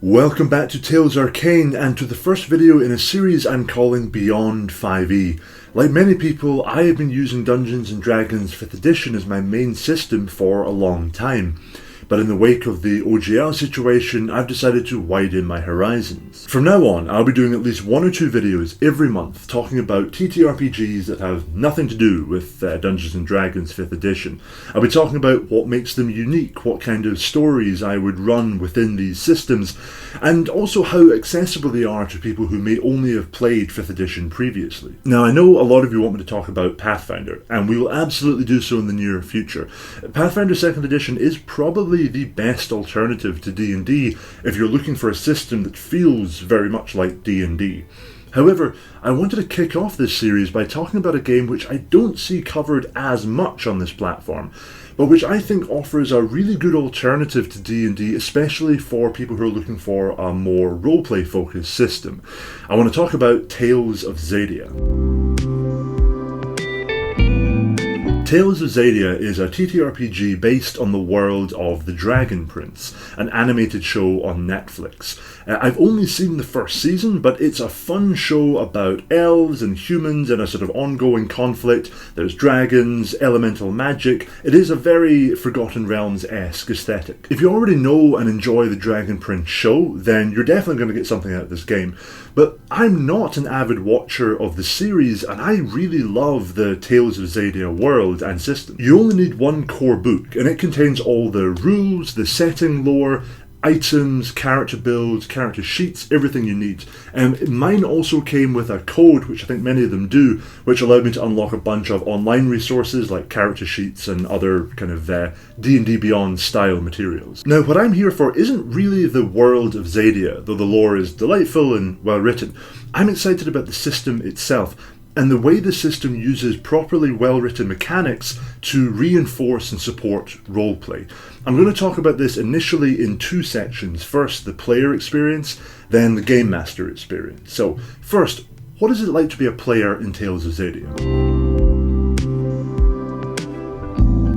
Welcome back to Tales Arcane and to the first video in a series I'm calling Beyond 5e. Like many people, I have been using Dungeons & Dragons 5th edition as my main system for a long time. But in the wake of the OGL situation, I've decided to widen my horizons. From now on, I'll be doing at least one or two videos every month talking about TTRPGs that have nothing to do with Dungeons & Dragons 5th edition. I'll be talking about what makes them unique, what kind of stories I would run within these systems, and also how accessible they are to people who may only have played 5th edition previously. Now, I know a lot of you want me to talk about Pathfinder, and we will absolutely do so in the near future. Pathfinder 2nd edition is probably the best alternative to D&D if you're looking for a system that feels very much like D&D. However, I wanted to kick off this series by talking about a game which I don't see covered as much on this platform, but which I think offers a really good alternative to D&D, especially for people who are looking for a more roleplay focused system. I want to talk about Tales of Xadia. Tales of Xadia is a TTRPG based on the world of the Dragon Prince, an animated show on Netflix. I've only seen the first season, but it's a fun show about elves and humans in a sort of ongoing conflict. There's dragons, elemental magic. It is a very Forgotten Realms-esque aesthetic. If you already know and enjoy the Dragon Prince show, then you're definitely going to get something out of this game. But I'm not an avid watcher of the series, and I really love the Tales of Xadia world and system. You only need one core book, and it contains all the rules, the setting lore, items, character builds, character sheets, everything you need. Mine also came with a code, which I think many of them do, which allowed me to unlock a bunch of online resources like character sheets and other kind of D&D Beyond style materials. Now, what I'm here for isn't really the world of Xadia, though the lore is delightful and well written. I'm excited about the system itself, and the way the system uses properly well-written mechanics to reinforce and support roleplay. I'm going to talk about this initially in two sections. First, the player experience, then the game master experience. So, first, what is it like to be a player in Tales of Xadia?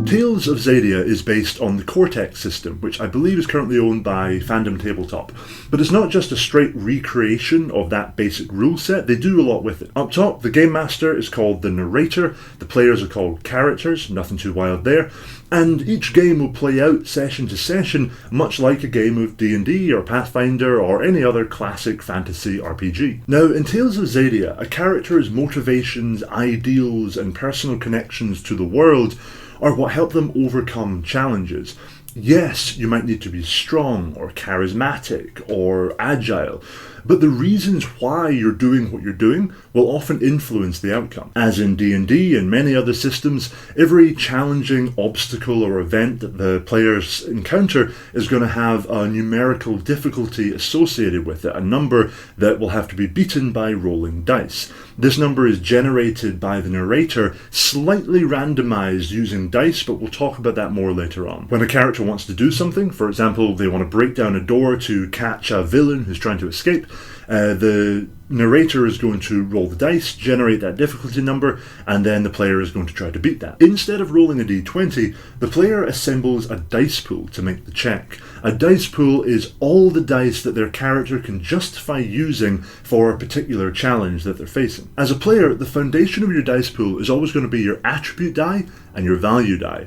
Tales of Xadia is based on the Cortex system, which I believe is currently owned by Fandom Tabletop. But it's not just a straight recreation of that basic rule set, they do a lot with it. Up top, the Game Master is called the Narrator, the players are called characters, nothing too wild there, and each game will play out session to session, much like a game of D&D or Pathfinder or any other classic fantasy RPG. Now, in Tales of Xadia, a character's motivations, ideals, and personal connections to the world are what help them overcome challenges. Yes, you might need to be strong or charismatic or agile, but the reasons why you're doing what you're doing will often influence the outcome. As in D&D and many other systems, every challenging obstacle or event that the players encounter is going to have a numerical difficulty associated with it, a number that will have to be beaten by rolling dice. This number is generated by the narrator, slightly randomized using dice, but we'll talk about that more later on. When a character wants to do something, for example, they want to break down a door to catch a villain who's trying to escape, the narrator is going to roll the dice, generate that difficulty number, and then the player is going to try to beat that. Instead of rolling a d20, the player assembles a dice pool to make the check. A dice pool is all the dice that their character can justify using for a particular challenge that they're facing. As a player, the foundation of your dice pool is always going to be your attribute die and your value die.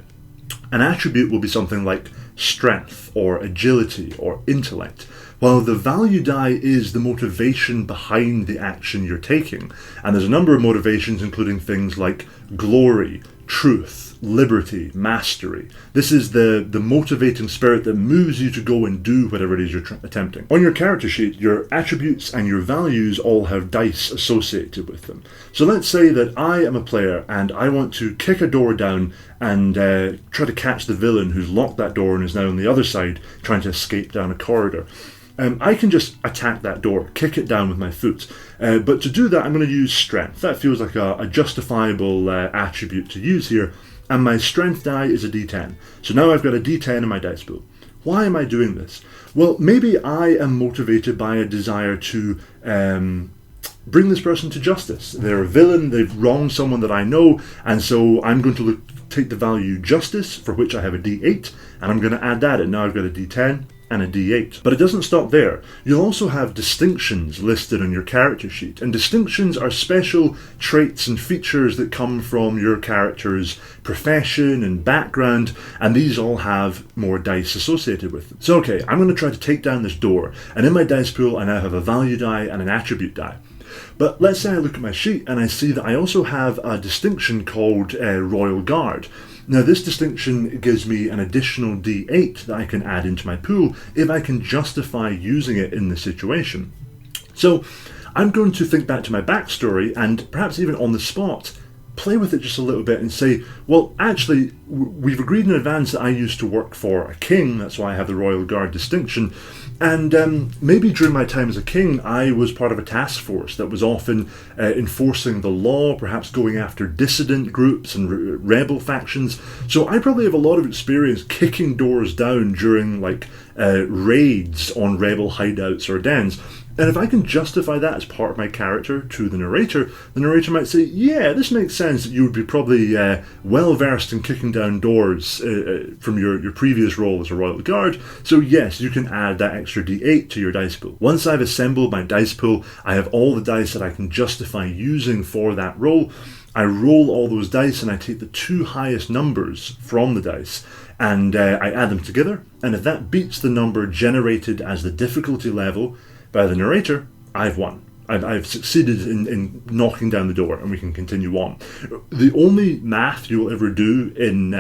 An attribute will be something like strength or agility or intellect, while the value die is the motivation behind the action you're taking. And there's a number of motivations, including things like glory, truth, liberty, mastery. This is the motivating spirit that moves you to go and do whatever it is you're attempting. On your character sheet, your attributes and your values all have dice associated with them. So let's say that I am a player and I want to kick a door down and try to catch the villain who's locked that door and is now on the other side trying to escape down a corridor. I can just attack that door, kick it down with my foot. But to do that, I'm going to use strength. That feels like a justifiable attribute to use here. And my strength die is a d10. So now I've got a d10 in my dice pool. Why am I doing this? Well, maybe I am motivated by a desire to bring this person to justice. They're a villain, they've wronged someone that I know, and so I'm going to take the value justice, for which I have a d8, and I'm going to add that, and now I've got a d10 and a D8. But it doesn't stop there. You'll also have distinctions listed on your character sheet, and distinctions are special traits and features that come from your character's profession and background, and these all have more dice associated with them. So okay, I'm going to try to take down this door, and in my dice pool I now have a value die and an attribute die. But let's say I look at my sheet and I see that I also have a distinction called Royal Guard. Now this distinction gives me an additional D8 that I can add into my pool if I can justify using it in the situation. So I'm going to think back to my backstory and perhaps even on the spot play with it just a little bit and say, well, actually, we've agreed in advance that I used to work for a king, that's why I have the Royal Guard distinction, and maybe during my time as a king, I was part of a task force that was often enforcing the law, perhaps going after dissident groups and rebel factions, so I probably have a lot of experience kicking doors down during raids on rebel hideouts or dens. And if I can justify that as part of my character to the narrator might say, yeah, this makes sense that you would be probably well versed in kicking down doors from your previous role as a Royal Guard, so yes, you can add that extra D8 to your dice pool. Once I've assembled my dice pool, I have all the dice that I can justify using for that role. I roll all those dice and I take the two highest numbers from the dice and I add them together, and if that beats the number generated as the difficulty level by the narrator, I've won. I've succeeded in knocking down the door, and we can continue on. The only math you will ever do in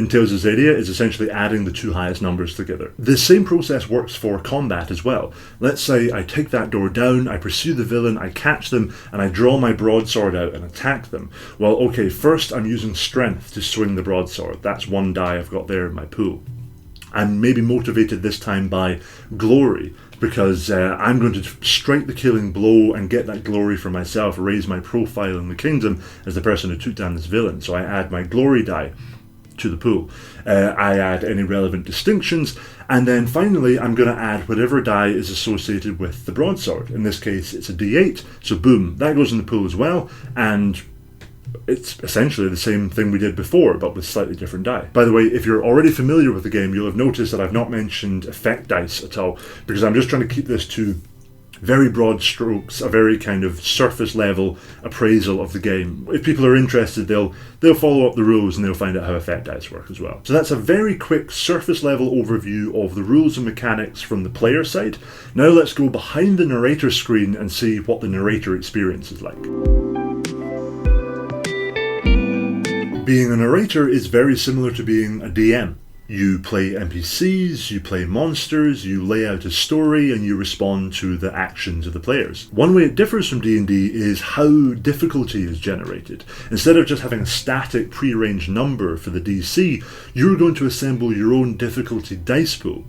Tales of Xadia is essentially adding the two highest numbers together. The same process works for combat as well. Let's say I take that door down, I pursue the villain, I catch them, and I draw my broadsword out and attack them. Well, okay, first I'm using strength to swing the broadsword. That's one die I've got there in my pool. I'm maybe motivated this time by glory, because I'm going to strike the killing blow and get that glory for myself, raise my profile in the kingdom as the person who took down this villain. So I add my glory die to the pool. I add any relevant distinctions, and then finally I'm going to add whatever die is associated with the broadsword. In this case it's a D8, so boom, that goes in the pool as well, and it's essentially the same thing we did before, but with slightly different die. By the way, if you're already familiar with the game, you'll have noticed that I've not mentioned effect dice at all, because I'm just trying to keep this to very broad strokes, a very kind of surface level appraisal of the game. If people are interested, they'll follow up the rules and they'll find out how effect dice work as well. So that's a very quick surface level overview of the rules and mechanics from the player side. Now let's go behind the narrator screen and see what the narrator experience is like. Being a narrator is very similar to being a DM. You play NPCs, you play monsters, you lay out a story, and you respond to the actions of the players. One way it differs from D&D is how difficulty is generated. Instead of just having a static pre-arranged number for the DC, you're going to assemble your own difficulty dice pool.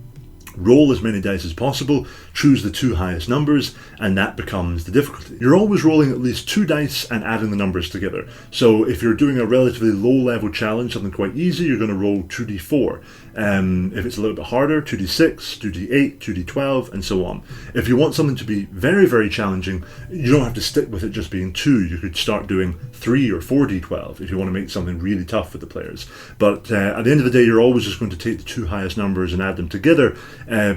Roll as many dice as possible, choose the two highest numbers, and that becomes the difficulty. You're always rolling at least two dice and adding the numbers together. So if you're doing a relatively low level challenge, something quite easy, you're going to roll 2d4. If it's a little bit harder, 2d6, 2d8, 2d12, and so on. If you want something to be very, very challenging, you don't have to stick with it just being 2. You could start doing 3 or 4d12 if you want to make something really tough for the players. But at the end of the day, you're always just going to take the two highest numbers and add them together,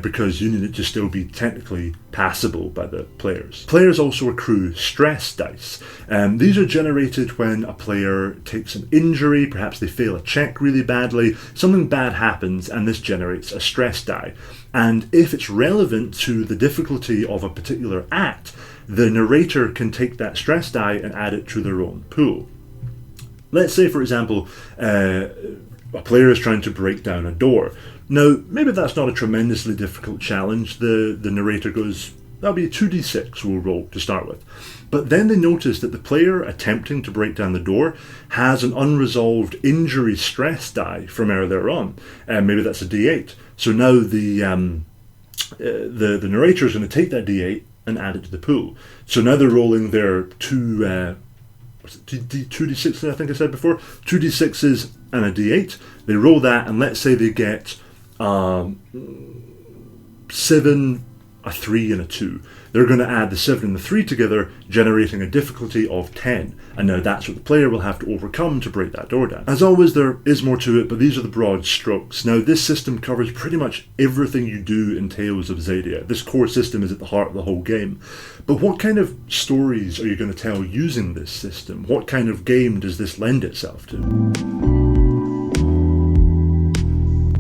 because you need it to still be technically passable by the players. Players also accrue stress dice. These are generated when a player takes an injury, perhaps they fail a check really badly, something bad happens, and this generates a stress die. And if it's relevant to the difficulty of a particular act, the narrator can take that stress die and add it to their own pool. Let's say, for example, a player is trying to break down a door. Now, maybe that's not a tremendously difficult challenge. The narrator goes, that'll be a 2d6 we'll roll to start with. But then they notice that the player attempting to break down the door has an unresolved injury stress die from earlier on. Maybe that's a d8. So now the narrator is going to take that d8 and add it to the pool. So now they're rolling their 2d6, I think I said before, 2d6s and a d8. They roll that, and let's say they get 7 a 3 and a 2. They're going to add the 7 and the 3 together, generating a difficulty of 10. And now that's what the player will have to overcome to break that door down. As always, there is more to it, but these are the broad strokes. Now, this system covers pretty much everything you do in Tales of Xadia. This core system is at the heart of the whole game. But what kind of stories are you going to tell using this system? What kind of game does this lend itself to?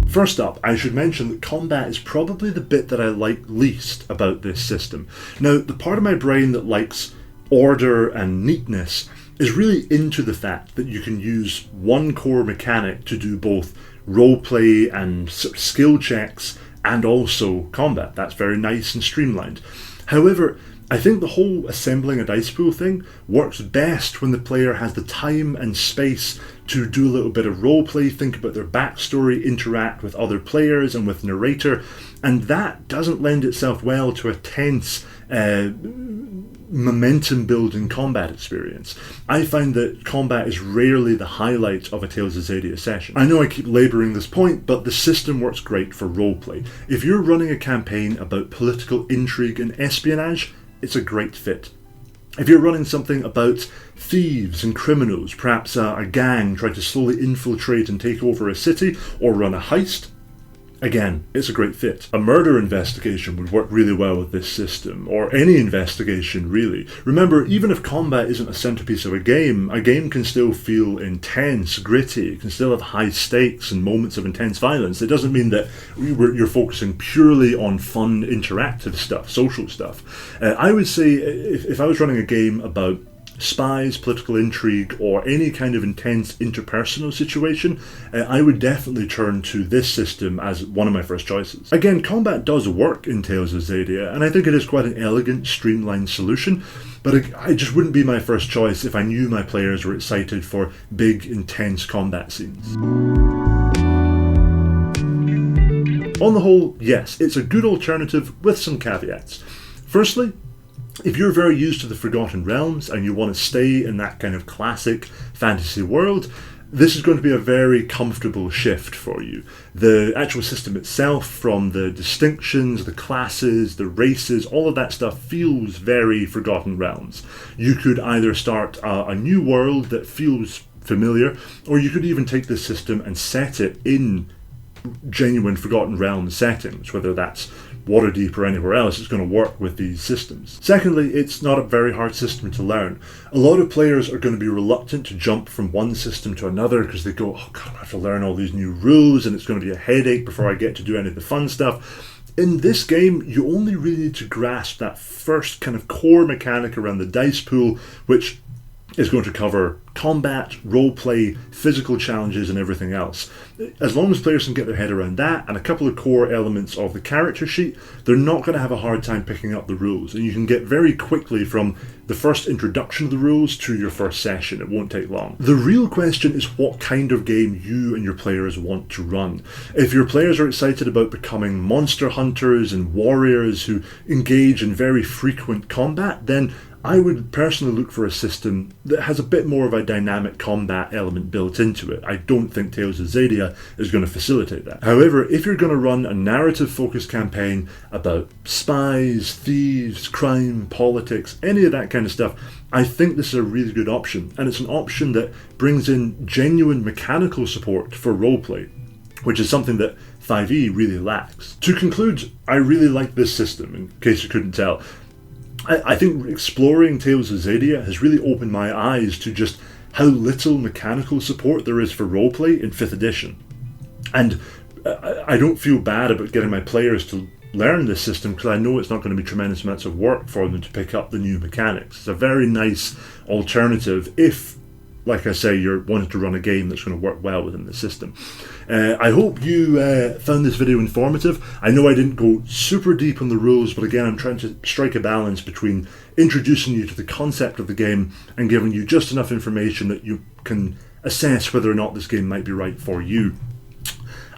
First up, I should mention that combat is probably the bit that I like least about this system. Now, the part of my brain that likes order and neatness is really into the fact that you can use one core mechanic to do both roleplay and skill checks and also combat. That's very nice and streamlined. However, I think the whole assembling a dice pool thing works best when the player has the time and space to do a little bit of roleplay, think about their backstory, interact with other players and with narrator, and that doesn't lend itself well to a tense, momentum-building combat experience. I find that combat is rarely the highlight of a Tales of Xadia session. I know I keep labouring this point, but the system works great for roleplay. If you're running a campaign about political intrigue and espionage, it's a great fit. If you're running something about thieves and criminals, perhaps a gang trying to slowly infiltrate and take over a city or run a heist, again, it's a great fit. A murder investigation would work really well with this system, or any investigation really. Remember, even if combat isn't a centerpiece of a game can still feel intense, gritty, it can still have high stakes and moments of intense violence. It doesn't mean that you're focusing purely on fun, interactive stuff, social stuff. I would say if I was running a game about spies, political intrigue, or any kind of intense interpersonal situation, I would definitely turn to this system as one of my first choices. Again, combat does work in Tales of Xadia, and I think it is quite an elegant, streamlined solution, but it just wouldn't be my first choice if I knew my players were excited for big, intense combat scenes. On the whole, yes, it's a good alternative with some caveats. Firstly, if you're very used to the Forgotten Realms and you want to stay in that kind of classic fantasy world, this is going to be a very comfortable shift for you. The actual system itself, from the distinctions, the classes, the races, all of that stuff feels very Forgotten Realms. You could either start a new world that feels familiar, or you could even take this system and set it in genuine Forgotten Realms settings, whether that's Waterdeep or anywhere else. It's going to work with these systems. Secondly, it's not a very hard system to learn. A lot of players are going to be reluctant to jump from one system to another because they go, oh god, I have to learn all these new rules and it's going to be a headache before I get to do any of the fun stuff. In this game, you only really need to grasp that first kind of core mechanic around the dice pool, which is going to cover combat, roleplay, physical challenges, and everything else. As long as players can get their head around that and a couple of core elements of the character sheet, they're not going to have a hard time picking up the rules, and you can get very quickly from the first introduction of the rules to your first session. It won't take long. The real question is what kind of game you and your players want to run. If your players are excited about becoming monster hunters and warriors who engage in very frequent combat, then I would personally look for a system that has a bit more of a dynamic combat element built into it. I don't think Tales of Xadia is going to facilitate that. However, if you're going to run a narrative-focused campaign about spies, thieves, crime, politics, any of that kind of stuff, I think this is a really good option, and it's an option that brings in genuine mechanical support for roleplay, which is something that 5e really lacks. To conclude, I really like this system, in case you couldn't tell. I think exploring Tales of Xadia has really opened my eyes to just how little mechanical support there is for roleplay in 5th edition. And I don't feel bad about getting my players to learn this system because I know it's not going to be tremendous amounts of work for them to pick up the new mechanics. It's a very nice alternative if, like I say, you're wanting to run a game that's going to work well within the system. I hope you found this video informative. I know I didn't go super deep on the rules, but again, I'm trying to strike a balance between introducing you to the concept of the game and giving you just enough information that you can assess whether or not this game might be right for you.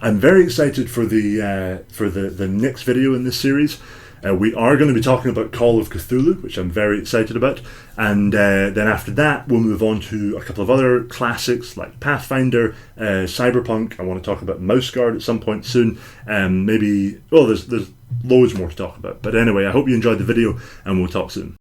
I'm very excited for the next video in this series. We are going to be talking about Call of Cthulhu, which I'm very excited about, and then after that we'll move on to a couple of other classics like Pathfinder, Cyberpunk. I want to talk about Mouse Guard at some point soon. There's loads more to talk about. But anyway, I hope you enjoyed the video, and we'll talk soon.